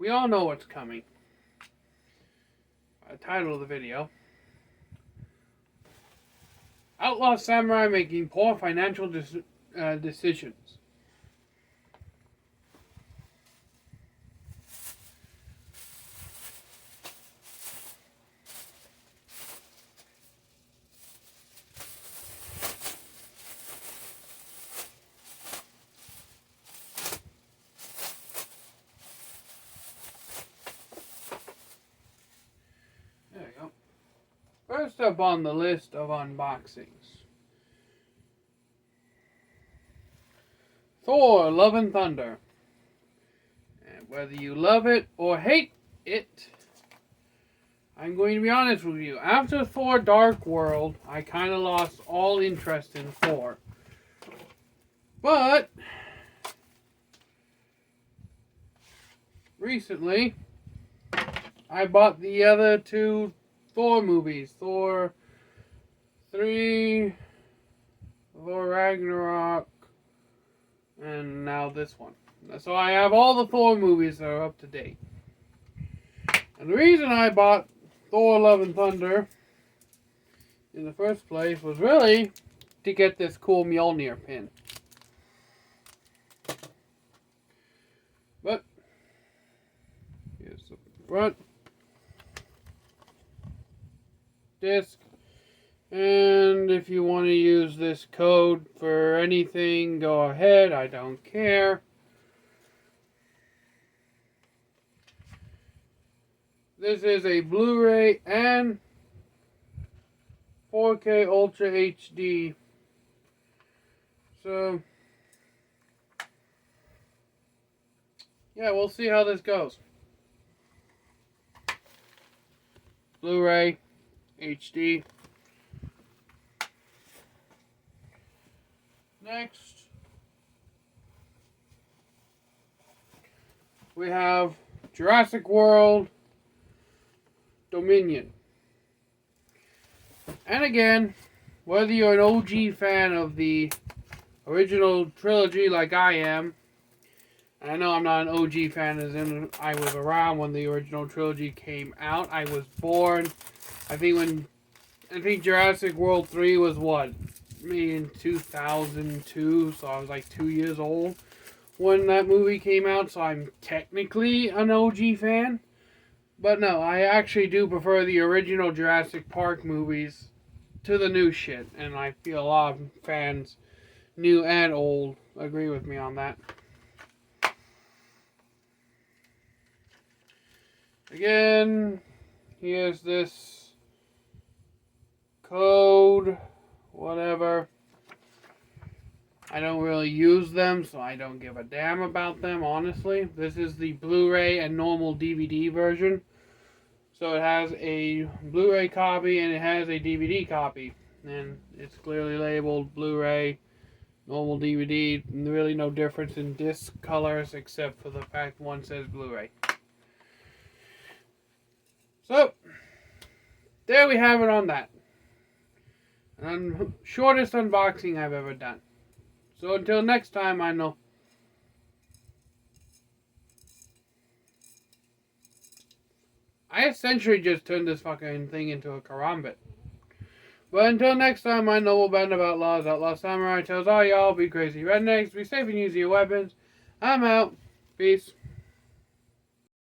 we all know what's coming. Title of the video. Outlaw samurai making poor financial decisions. There we go. First up on the list of unboxings, Thor, Love and Thunder. And whether you love it or hate it, I'm going to be honest with you. After Thor Dark World, I kind of lost all interest in Thor. But recently, I bought the other two Thor movies. Thor 3, Thor Ragnarok, and now this one. So I have all the Thor movies that are up to date. And the reason I bought Thor Love and Thunder in the first place was really to get this cool Mjolnir pin. But here's the front disc, and if you want to use this code for anything, go ahead. I don't care. This is a Blu-ray and 4K Ultra HD. So yeah, we'll see how this goes. Blu-ray HD. Next, we have Jurassic World Dominion. And again, whether you're an OG fan of the original trilogy like I am, and I know I'm not an OG fan as in I was around when the original trilogy came out. I was born, I think Jurassic World 3 was what? Maybe in 2002, so I was like 2 years old when that movie came out, so I'm technically an OG fan. But no, I actually do prefer the original Jurassic Park movies to the new shit, and I feel a lot of fans, new and old, agree with me on that. Again, here's this code, whatever. I don't really use them, so I don't give a damn about them, honestly. This is the Blu-ray and normal DVD version. So it has a Blu-ray copy and it has a DVD copy. And it's clearly labeled Blu-ray, normal DVD. Really no difference in disc colors except for the fact one says Blu-ray. So, there we have it on that. And shortest unboxing I've ever done. So until next time, I know. I essentially just turned this fucking thing into a karambit. But until next time, I know we'll band of outlaws, outlaw samurai tells all y'all, be crazy rednecks, be safe and use your weapons. I'm out. Peace.